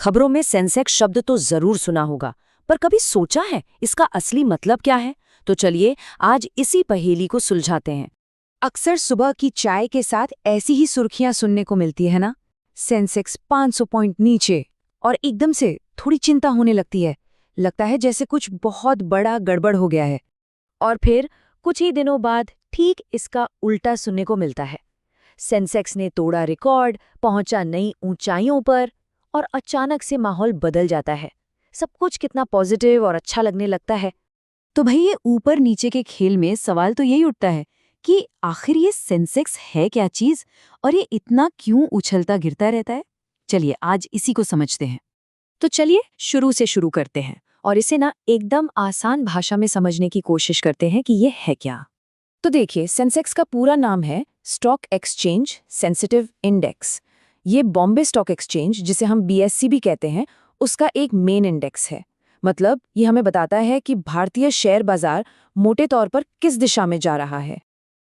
खबरों में सेंसेक्स शब्द तो जरूर सुना होगा, पर कभी सोचा है इसका असली मतलब क्या है? तो चलिए आज इसी पहेली को सुलझाते हैं। अक्सर सुबह की चाय के साथ ऐसी ही सुर्खियां सुनने को मिलती है ना। सेंसेक्स 500 पॉइंट नीचे, और एकदम से थोड़ी चिंता होने लगती है। लगता है जैसे कुछ बहुत बड़ा गड़बड़ हो गया है। और फिर कुछ ही दिनों बाद ठीक इसका उल्टा सुनने को मिलता है। सेंसेक्स ने तोड़ा रिकॉर्ड, पहुंचा नई ऊंचाइयों पर, और अचानक से माहौल बदल जाता है। सब कुछ कितना पॉजिटिव और अच्छा लगने लगता है। तो भाई ये ऊपर नीचे के खेल में सवाल तो यही उठता है कि आखिर ये सेंसेक्स है क्या चीज, और ये इतना क्यों उछलता गिरता रहता है। चलिए आज इसी को समझते हैं। तो चलिए शुरू से शुरू करते हैं और इसे ना एकदम आसान भाषा में समझने की कोशिश करते हैं कि ये है क्या। तो देखिए, सेंसेक्स का पूरा नाम है स्टॉक एक्सचेंज सेंसिटिव इंडेक्स। ये बॉम्बे स्टॉक एक्सचेंज, जिसे हम BSE भी कहते हैं, उसका एक मेन इंडेक्स है। मतलब ये हमें बताता है कि भारतीय शेयर बाजार मोटे तौर पर किस दिशा में जा रहा है।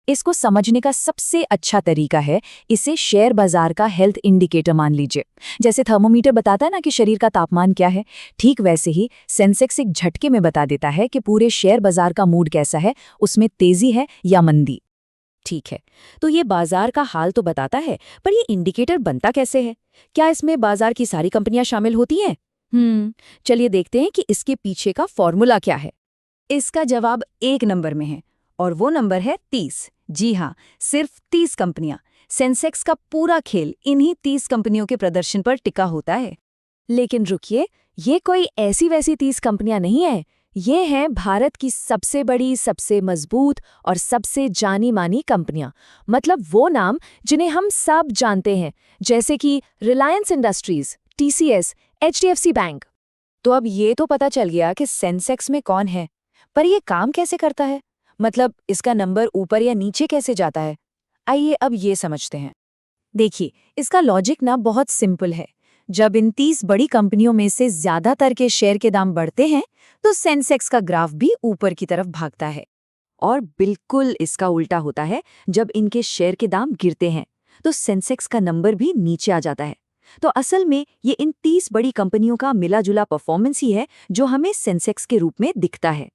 इसको समझने का सबसे अच्छा तरीका है इसे शेयर बाजार का हेल्थ इंडिकेटर मान लीजिए। जैसे थर्मोमीटर बताता है ना कि शरीर का तापमान क्या है, ठीक वैसे ही सेंसेक्स एक झटके में बता देता है कि पूरे शेयर बाजार का मूड कैसा है, उसमें तेजी है या मंदी। ठीक है, तो ये बाजार का हाल तो बताता है, पर ये इंडिकेटर बनता कैसे है? क्या इसमें बाजार की सारी कंपनियां शामिल होती हैं? चलिए देखते हैं कि इसके पीछे का फॉर्मूला क्या है। इसका जवाब एक नंबर में है, और वो नंबर है 30। जी हाँ, सिर्फ 30 कंपनियां। सेंसेक्स का पूरा खेल इन्हीं 30 कंपनियों के प्रदर्शन पर टिका होता है। लेकिन रुकिए, ये कोई ऐसी वैसी 30 कंपनियां नहीं है। ये हैं भारत की सबसे बड़ी, सबसे मजबूत और सबसे जानी मानी कंपनियां। मतलब वो नाम जिन्हें हम सब जानते हैं, जैसे कि Reliance industries, TCS, HDFC bank. तो अब ये तो पता चल गया कि सेंसेक्स में कौन है, पर ये काम कैसे करता है? मतलब इसका नंबर ऊपर या नीचे कैसे जाता है? आइए अब ये समझते हैं। देखिए, इसका लॉजिक ना बहुत सिंपल है। जब इन 30 बड़ी कंपनियों में से ज्यादातर के शेयर के दाम बढ़ते हैं, तो सेंसेक्स का ग्राफ भी ऊपर की तरफ भागता है। और बिल्कुल इसका उल्टा होता है, जब इनके शेयर के दाम गिरते हैं, तो सेंसेक्स का नंबर भी नीचे आ जाता है। तो असल में ये इन 30 बड़ी कंपनियों का मिला-जुला परफॉर्मेंस ही है जो हमें सेंसेक्स के रूप में दिखता है।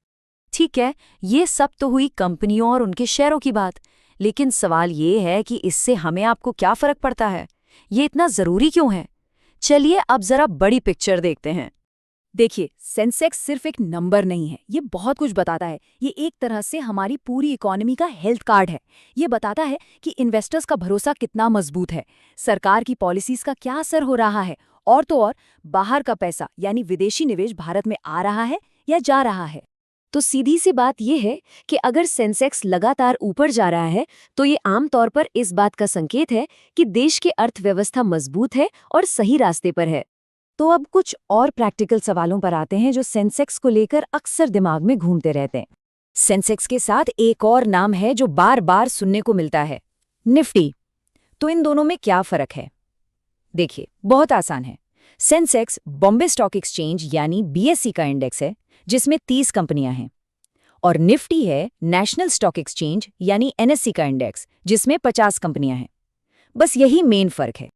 ठीक है, ये सब तो हुई कंपनियों और उनके शेयरों की बात, लेकिन सवाल ये है कि इससे हमें आपको क्या फर्क पड़ता है? ये इतना जरूरी क्यों है? चलिए अब जरा बड़ी पिक्चर देखते हैं। देखिए, सेंसेक्स सिर्फ एक नंबर नहीं है, ये बहुत कुछ बताता है। ये एक तरह से हमारी पूरी इकोनॉमी का हेल्थ कार्ड है। ये बताता है कि इन्वेस्टर्स का भरोसा कितना मजबूत है, सरकार की पॉलिसीज का क्या असर हो रहा है, और तो और बाहर का पैसा यानी विदेशी निवेश भारत में आ रहा है या जा रहा है। तो सीधी सी बात यह है कि अगर सेंसेक्स लगातार ऊपर जा रहा है, तो ये आमतौर पर इस बात का संकेत है कि देश की अर्थव्यवस्था मजबूत है और सही रास्ते पर है। तो अब कुछ और प्रैक्टिकल सवालों पर आते हैं जो सेंसेक्स को लेकर अक्सर दिमाग में घूमते रहते हैं। सेंसेक्स के साथ एक और नाम है जो बार बार सुनने को मिलता है, निफ्टी। तो इन दोनों में क्या फर्क है? देखिए, बहुत आसान है। सेंसेक्स बॉम्बे स्टॉक एक्सचेंज यानी BSE का इंडेक्स है, जिसमें 30 कंपनियां हैं, और निफ्टी है नेशनल स्टॉक एक्सचेंज यानी NSE का इंडेक्स, जिसमें 50 कंपनियां हैं। बस यही मेन फर्क है।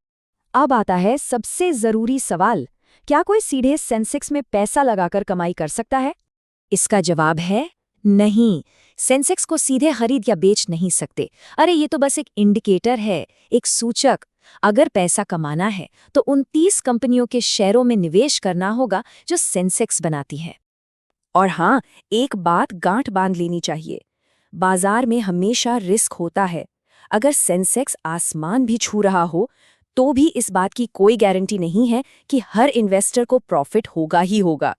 अब आता है सबसे जरूरी सवाल, क्या कोई सीधे सेंसेक्स में पैसा लगाकर कमाई कर सकता है? इसका जवाब है नहीं। सेंसेक्स को सीधे खरीद या बेच नहीं सकते। अरे ये तो बस एक इंडिकेटर है, एक सूचक। अगर पैसा कमाना है तो उन 30 कंपनियों के शेयरों में निवेश करना होगा जो सेंसेक्स बनाती है। और हाँ, एक बात गांठ बांध लेनी चाहिए, बाजार में हमेशा रिस्क होता है। अगर सेंसेक्स आसमान भी छू रहा हो, तो भी इस बात की कोई गारंटी नहीं है कि हर इन्वेस्टर को प्रॉफिट होगा ही होगा।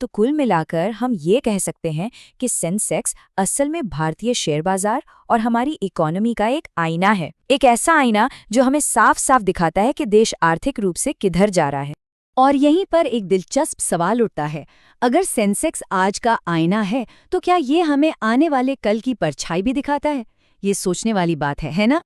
तो कुल मिलाकर हम ये कह सकते हैं कि सेंसेक्स असल में भारतीय शेयर बाजार और हमारी इकोनॉमी का एक आईना है। एक ऐसा आईना जो हमें साफ साफ दिखाता है कि देश आर्थिक रूप से किधर जा रहा है। और यहीं पर एक दिलचस्प सवाल उठता है, अगर सेंसेक्स आज का आईना है, तो क्या ये हमें आने वाले कल की परछाई भी दिखाता है? ये सोचने वाली बात है ना?